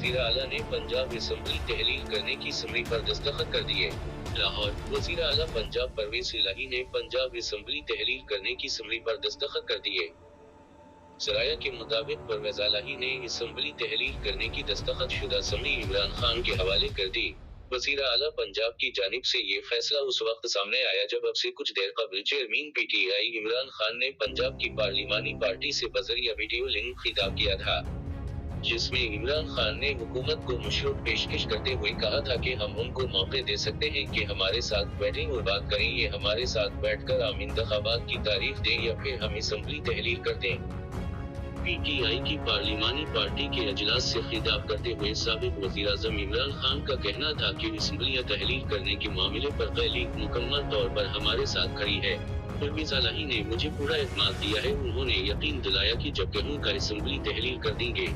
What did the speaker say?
वज़ीर आला ने पंजाब असेंबली तहलील करने की समरी पर दस्तखत कर दिए। लाहौर, वज़ीर आला पंजाब परवेज़ इलाही ने पंजाब असेंबली तहलील करने की समरी पर दस्तखत कर दिए। ज़राया के मुताबिक परवेज़ इलाही ने असेंबली तहलील करने की दस्तखत शुदा समरी इमरान खान के हवाले कर दी। वज़ीर आला पंजाब की जानिब से ये फैसला उस वक्त सामने आया जब अब से कुछ देर कबल चेयरमैन PTI इमरान खान ने पंजाब की पार्लिमानी पार्टी से बज़रिया वीडियो लिंक खिताब किया था, जिसमें इमरान खान ने हुकूमत को मशरूत पेशकश करते हुए कहा था कि हम उनको मौके दे सकते हैं कि हमारे साथ बैठें और बात करें, ये हमारे साथ बैठकर आम इंतखाबात की तारीफ दें या फिर हम असेंबली तहलील कर दें। PTI की पार्लिमानी पार्टी के अजलास से खिताब करते हुए साबिक वज़ीर-ए-आज़म इमरान खान का कहना था कि असेंबली तहलील करने के मामले पर क़ैलीग मुकम्मल तौर पर हमारे साथ खड़ी है। परवेज़ इलाही ने मुझे पूरा एतमाद दिया है, उन्होंने यकीन दिलाया कि जब कहूँगा असेंबली तहलील कर देंगे।